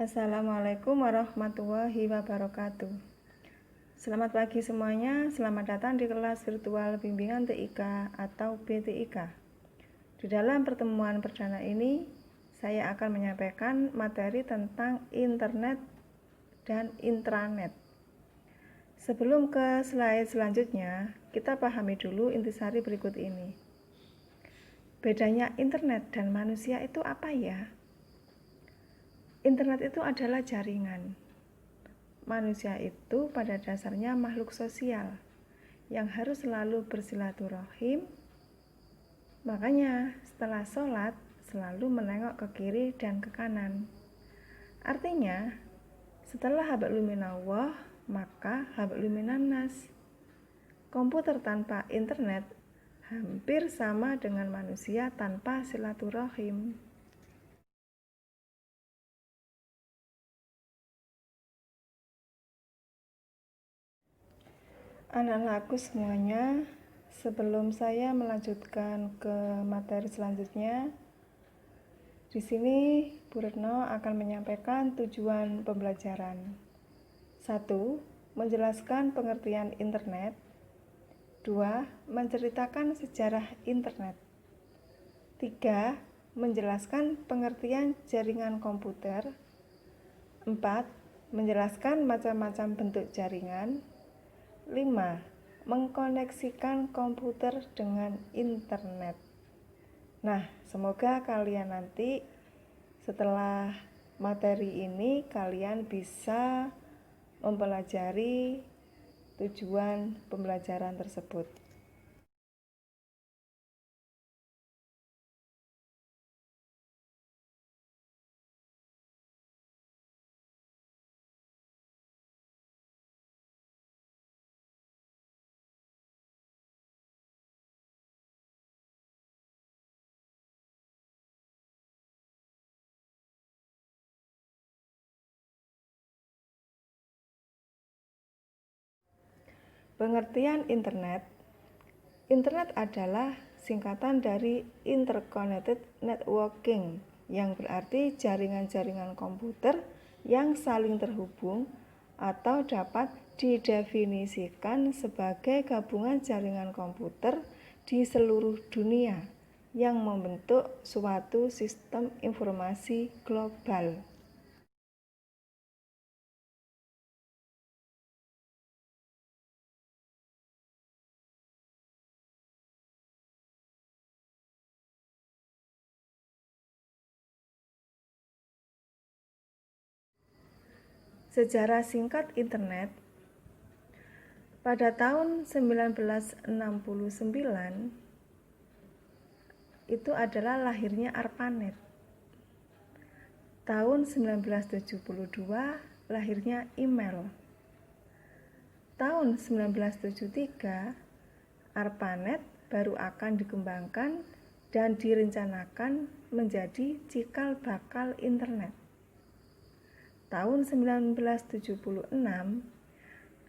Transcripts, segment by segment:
Assalamualaikum warahmatullahi wabarakatuh. Selamat pagi semuanya, selamat datang di kelas virtual bimbingan TIK atau BTIK. Di dalam pertemuan perdana ini, saya akan menyampaikan materi tentang internet dan intranet. Sebelum ke slide selanjutnya, kita pahami dulu intisari berikut ini. Bedanya internet dan manusia itu apa ya? Internet itu adalah jaringan. Manusia itu pada dasarnya makhluk sosial yang harus selalu bersilaturahim. Makanya setelah sholat selalu menengok ke kiri dan ke kanan. Artinya setelah hablum minallah maka hablum minannas. Komputer tanpa internet hampir sama dengan manusia tanpa silaturahim. Anak-anakku semuanya, sebelum saya melanjutkan ke materi selanjutnya, di sini Bu Retno akan menyampaikan tujuan pembelajaran. 1. Menjelaskan pengertian internet. 2. Menceritakan sejarah internet. 3. Menjelaskan pengertian jaringan komputer. 4. Menjelaskan macam-macam bentuk jaringan. 5. Mengkoneksikan komputer dengan internet. Nah, semoga kalian nanti setelah materi ini kalian bisa mempelajari tujuan pembelajaran tersebut. Pengertian internet. Internet adalah singkatan dari Interconnected Networking, yang berarti jaringan-jaringan komputer yang saling terhubung atau dapat didefinisikan sebagai gabungan jaringan komputer di seluruh dunia yang membentuk suatu sistem informasi global. Sejarah singkat internet. Pada tahun 1969 itu adalah lahirnya ARPANET. Tahun 1972 lahirnya email. Tahun 1973 ARPANET baru akan dikembangkan dan direncanakan menjadi cikal bakal internet. Tahun 1976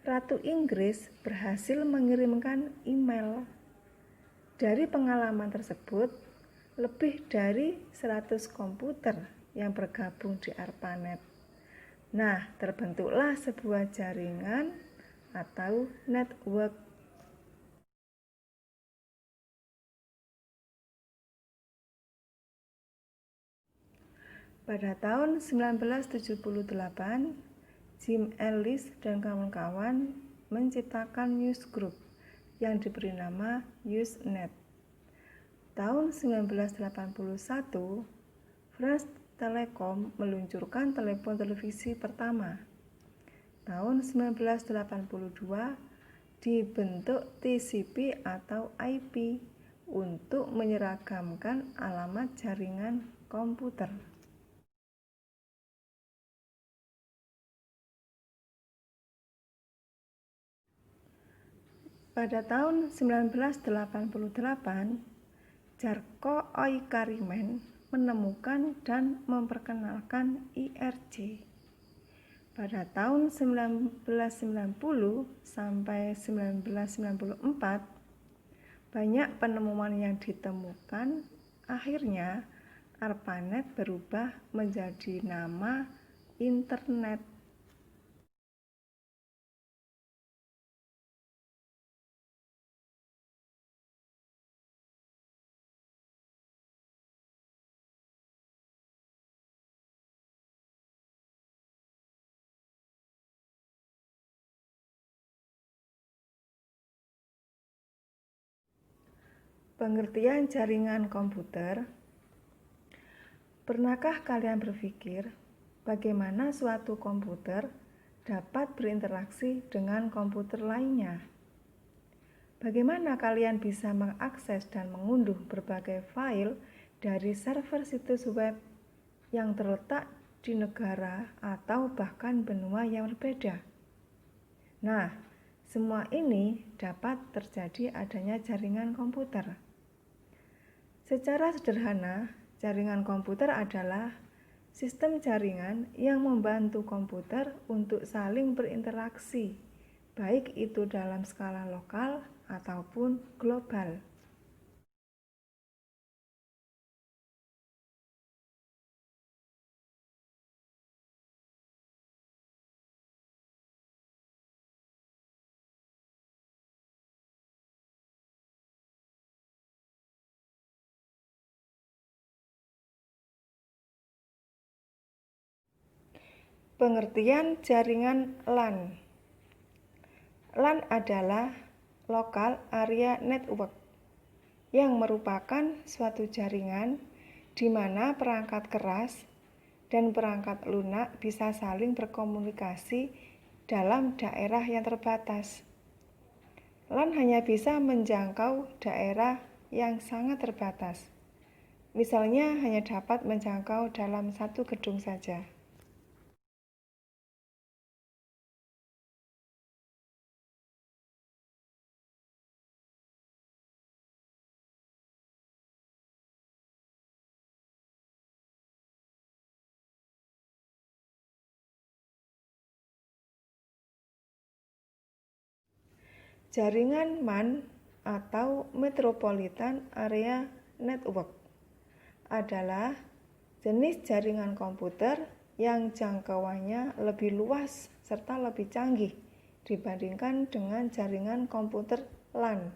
Ratu Inggris berhasil mengirimkan email. Dari pengalaman tersebut, lebih dari 100 komputer yang bergabung di ARPANET. Nah, terbentuklah sebuah jaringan atau network. Pada tahun 1978, Jim Ellis dan kawan-kawan menciptakan newsgroup yang diberi nama Usenet. Tahun 1981, France Telecom meluncurkan telepon televisi pertama. Tahun 1982 dibentuk TCP atau IP untuk menyeragamkan alamat jaringan komputer. Pada tahun 1988, Jarko Oikarimen menemukan dan memperkenalkan IRC. Pada tahun 1990 sampai 1994, banyak penemuan yang ditemukan. Akhirnya, ARPANET berubah menjadi nama internet. Pengertian jaringan komputer. Pernahkah kalian berpikir bagaimana suatu komputer dapat berinteraksi dengan komputer lainnya? Bagaimana kalian bisa mengakses dan mengunduh berbagai file dari server situs web yang terletak di negara atau bahkan benua yang berbeda? Nah, semua ini dapat terjadi adanya jaringan komputer. Secara sederhana, jaringan komputer adalah sistem jaringan yang membantu komputer untuk saling berinteraksi, baik itu dalam skala lokal ataupun global. Pengertian jaringan LAN. LAN adalah Local Area Network, yang merupakan suatu jaringan di mana perangkat keras dan perangkat lunak bisa saling berkomunikasi dalam daerah yang terbatas. LAN hanya bisa menjangkau daerah yang sangat terbatas. Misalnya hanya dapat menjangkau dalam satu gedung saja. Jaringan MAN atau Metropolitan Area Network adalah jenis jaringan komputer yang jangkauannya lebih luas serta lebih canggih dibandingkan dengan jaringan komputer LAN.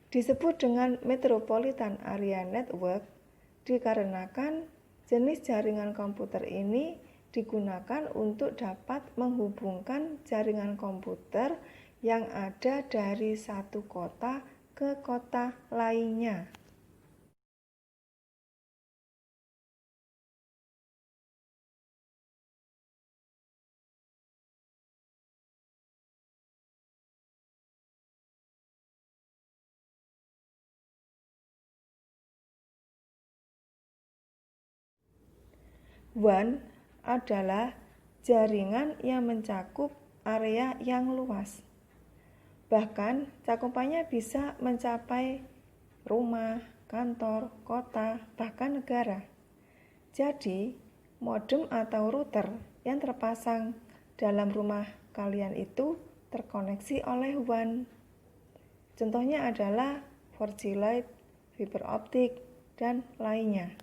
Disebut dengan Metropolitan Area Network dikarenakan jenis jaringan komputer ini digunakan untuk dapat menghubungkan jaringan komputer yang ada dari satu kota ke kota lainnya. WAN adalah jaringan yang mencakup area yang luas. Bahkan cakupannya bisa mencapai rumah, kantor, kota, bahkan negara. Jadi, modem atau router yang terpasang dalam rumah kalian itu terkoneksi oleh WAN. Contohnya adalah 4G Lite, fiber optik, dan lainnya.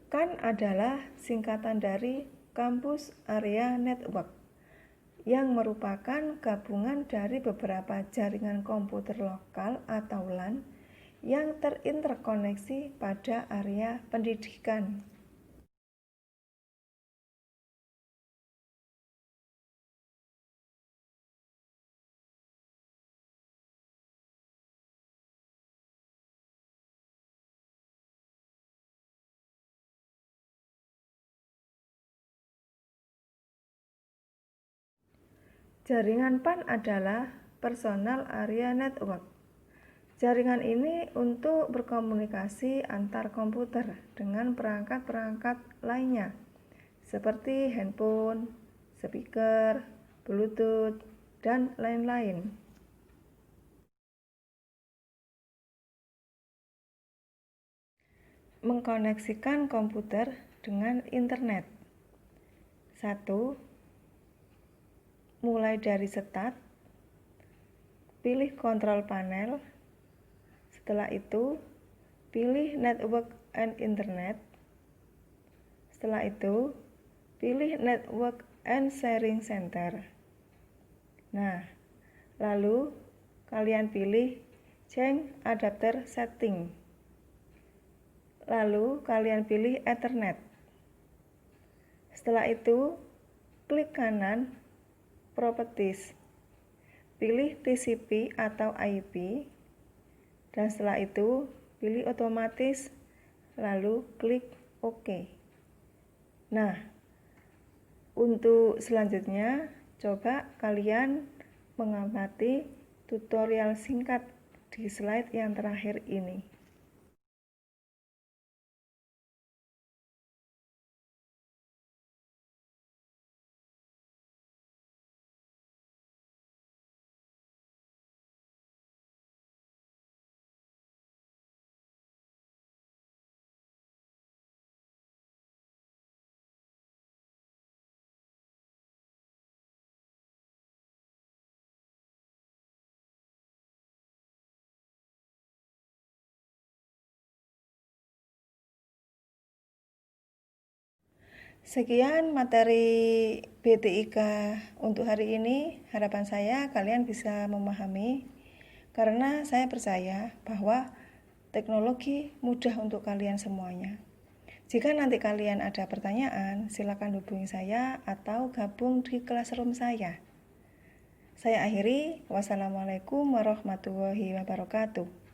CAN adalah singkatan dari Campus Area Network, yang merupakan gabungan dari beberapa jaringan komputer lokal atau LAN yang terinterkoneksi pada area pendidikan. Jaringan PAN adalah Personal Area Network. Jaringan ini untuk berkomunikasi antar komputer dengan perangkat-perangkat lainnya, seperti handphone, speaker, Bluetooth, dan lain-lain. mengkoneksikan komputer dengan internet. 1. Mulai dari start, pilih kontrol panel. Setelah itu, pilih network and internet. Setelah itu, pilih network and sharing center. Nah, lalu kalian pilih change adapter setting. Lalu kalian pilih Ethernet. Setelah itu, klik kanan Properties. Pilih TCP atau IP. Dan setelah itu, pilih otomatis, lalu klik OK. Nah, untuk selanjutnya, coba kalian mengamati tutorial singkat di slide yang terakhir ini. Sekian materi BTIK untuk hari ini. Harapan saya kalian bisa memahami, karena saya percaya bahwa teknologi mudah untuk kalian semuanya. Jika nanti kalian ada pertanyaan, silakan hubungi saya atau gabung di classroom saya. Saya akhiri. Wassalamualaikum warahmatullahi wabarakatuh.